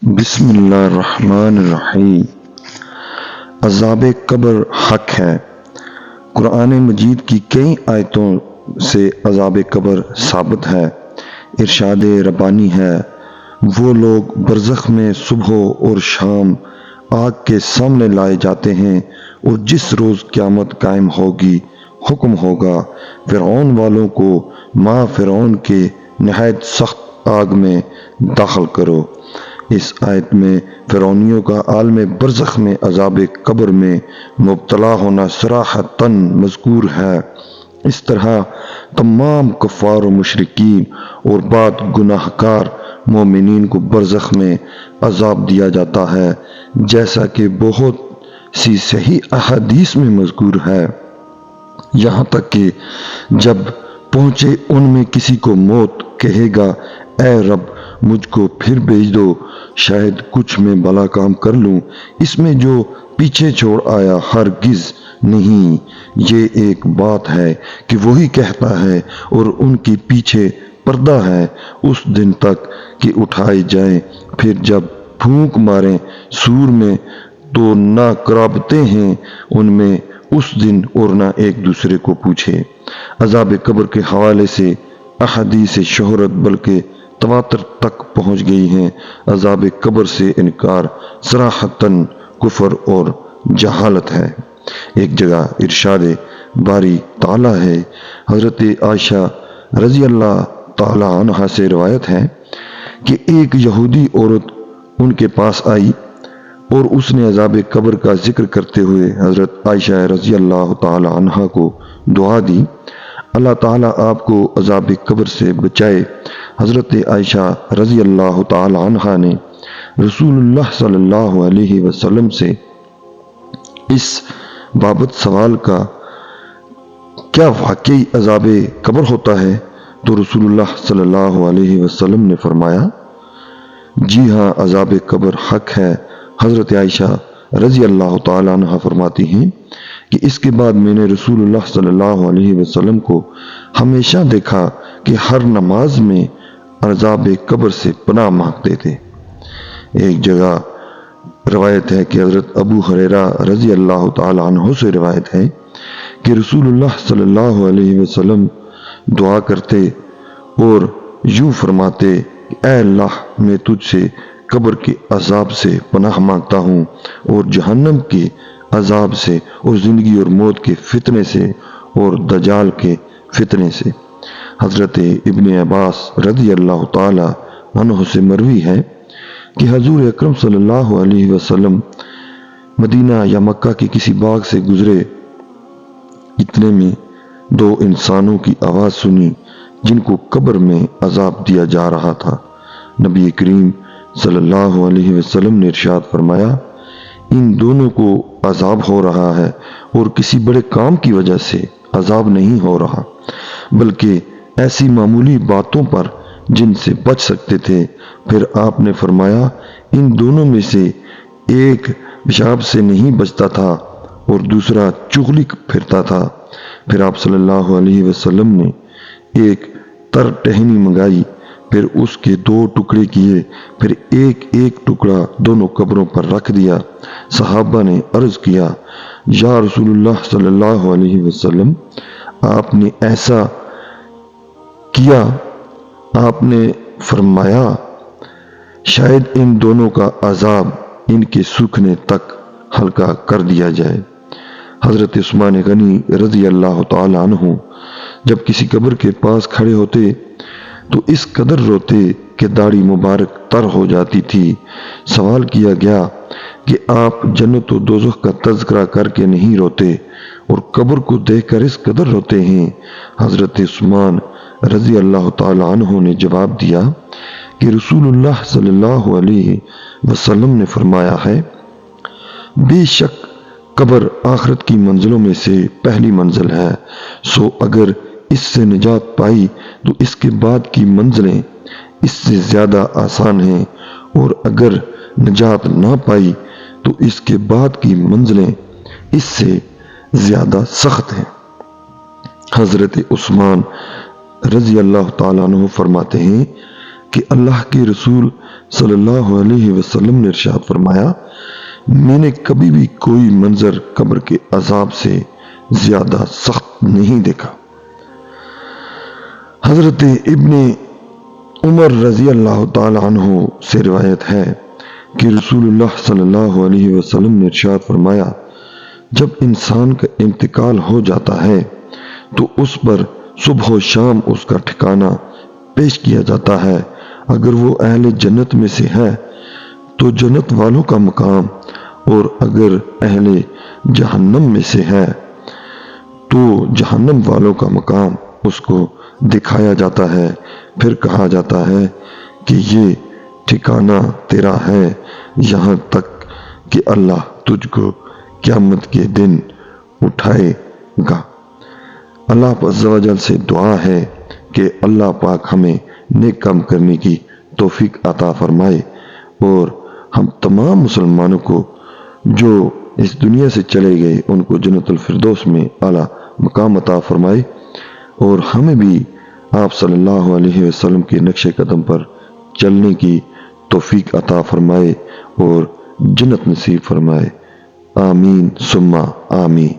بسم اللہ الرحمن الرحیم۔ عذاب قبر حق ہے۔ قرآن مجید کی کئی آیتوں سے عذاب قبر ثابت ہے۔ ارشاد ربانی ہے، وہ لوگ برزخ میں صبح اور شام آگ کے سامنے لائے جاتے ہیں، اور جس روز قیامت قائم ہوگی حکم ہوگا فرعون والوں کو ماں فرعون کے نہایت سخت آگ میں داخل کرو۔ اس آیت میں فرعونیوں کا عالم برزخ میں عذاب قبر میں مبتلا ہونا صراحتاً مذکور ہے۔ اس طرح تمام کفار و مشرکین اور بعد گناہ گار مومنین کو برزخ میں عذاب دیا جاتا ہے، جیسا کہ بہت سی صحیح احادیث میں مذکور ہے۔ یہاں تک کہ جب پہنچے ان میں کسی کو موت، کہے گا اے رب مجھ کو پھر بھیج دو، شاید کچھ میں بھلا کام کر لوں۔ اس میں جو پیچھے چھوڑ آیا ہرگز نہیں۔ یہ ایک بات ہے کہ وہی کہتا ہے اور ان کے پیچھے پردہ ہے اس دن تک کہ اٹھائے جائیں، پھر جب پھونک ماریں سور میں تو نہ قرابتیں ہیں ان میں اس دن اور نہ ایک دوسرے کو پوچھے۔ عذاب قبر کے حوالے سے احادیث شہرت بلکہ تواتر تک پہنچ گئی ہیں۔ عذاب قبر سے انکار صراحتاً کفر اور جہالت ہے۔ ایک جگہ ارشاد باری تعالیٰ ہے، حضرت عائشہ رضی اللہ تعالی عنہا سے روایت ہے کہ ایک یہودی عورت ان کے پاس آئی اور اس نے عذاب قبر کا ذکر کرتے ہوئے حضرت عائشہ رضی اللہ تعالی عنہا کو دعا دی، اللہ تعالیٰ آپ کو عذاب قبر سے بچائے۔ حضرت عائشہ رضی اللہ تعالی عنہا نے رسول اللہ صلی اللہ علیہ وسلم سے اس بابت سوال کا کیا واقعی عذاب قبر ہوتا ہے؟ تو رسول اللہ صلی اللہ علیہ وسلم نے فرمایا، جی ہاں عذاب قبر حق ہے۔ حضرت عائشہ رضی اللہ تعالی عنہ فرماتی ہیں کہ اس کے بعد میں نے رسول اللہ صلی اللہ علیہ وسلم کو ہمیشہ دیکھا کہ ہر نماز میں عذاب قبر سے پناہ مانگتے تھے۔ ایک جگہ روایت ہے کہ حضرت ابو ہریرہ رضی اللہ تعالی عنہ سے روایت ہے کہ رسول اللہ صلی اللہ علیہ وسلم دعا کرتے اور یوں فرماتے کہ اے اللہ میں تجھ سے قبر کے عذاب سے پناہ مانگتا ہوں اور جہنم کے عذاب سے اور زندگی اور موت کے فتنے سے اور دجال کے فتنے سے۔ حضرت ابن عباس رضی اللہ تعالی عنہ سے مروی ہے کہ حضور اکرم صلی اللہ علیہ وسلم مدینہ یا مکہ کے کسی باغ سے گزرے، اتنے میں دو انسانوں کی آواز سنی جن کو قبر میں عذاب دیا جا رہا تھا۔ نبی کریم صلی اللہ علیہ وسلم نے ارشاد فرمایا، ان دونوں کو عذاب ہو رہا ہے اور کسی بڑے کام کی وجہ سے عذاب نہیں ہو رہا، بلکہ ایسی معمولی باتوں پر جن سے بچ سکتے تھے۔ پھر آپ نے فرمایا، ان دونوں میں سے ایک پیشاب سے نہیں بچتا تھا اور دوسرا چغلی پھرتا تھا۔ پھر آپ صلی اللہ علیہ وسلم نے ایک تر ٹہنی منگائی، پھر اس کے دو ٹکڑے کیے، پھر ایک ایک ٹکڑا دونوں قبروں پر رکھ دیا۔ صحابہ نے عرض کیا، یا رسول اللہ صلی اللہ علیہ وسلم، آپ نے ایسا کیا؟ آپ نے فرمایا، شاید ان دونوں کا عذاب ان کے سوکھنے تک ہلکا کر دیا جائے۔ حضرت عثمان غنی رضی اللہ تعالی عنہ جب کسی قبر کے پاس کھڑے ہوتے تو اس قدر روتے کہ داڑھی مبارک تر ہو جاتی تھی۔ سوال کیا گیا کہ آپ جنت و دوزخ کا تذکرہ کر کے نہیں روتے اور قبر کو دیکھ کر اس قدر روتے ہیں؟ حضرت عثمان رضی اللہ تعالی عنہ نے جواب دیا کہ رسول اللہ صلی اللہ علیہ وسلم نے فرمایا ہے، بے شک قبر آخرت کی منزلوں میں سے پہلی منزل ہے، سو اگر اس سے نجات پائی تو اس کے بعد کی منزلیں اس سے زیادہ آسان ہیں، اور اگر نجات نہ پائی تو اس کے بعد کی منزلیں اس سے زیادہ سخت ہیں۔ حضرت عثمان رضی اللہ تعالیٰ عنہ فرماتے ہیں کہ اللہ کے رسول صلی اللہ علیہ وسلم نے ارشاد فرمایا، میں نے کبھی بھی کوئی منظر قبر کے عذاب سے زیادہ سخت نہیں دیکھا۔ حضرت ابن عمر رضی اللہ تعالی عنہ سے روایت ہے کہ رسول اللہ صلی اللہ علیہ وسلم نے ارشاد فرمایا، جب انسان کا انتقال ہو جاتا ہے تو اس پر صبح و شام اس کا ٹھکانہ پیش کیا جاتا ہے۔ اگر وہ اہل جنت میں سے ہے تو جنت والوں کا مقام، اور اگر اہل جہنم میں سے ہے تو جہنم والوں کا مقام اس کو دکھایا جاتا ہے۔ پھر کہا جاتا ہے کہ یہ ٹھکانہ تیرا ہے یہاں تک کہ اللہ تجھ کو قیامت کے دن اٹھائے گا۔ اللہ عز و جل سے دعا ہے کہ اللہ پاک ہمیں نیک کام کرنے کی توفیق عطا فرمائے، اور ہم تمام مسلمانوں کو جو اس دنیا سے چلے گئے ان کو جنت الفردوس میں اعلیٰ مقام عطا فرمائے، اور ہمیں بھی آپ صلی اللہ علیہ وسلم کے نقش قدم پر چلنے کی توفیق عطا فرمائے اور جنت نصیب فرمائے۔ آمین ثم آمین۔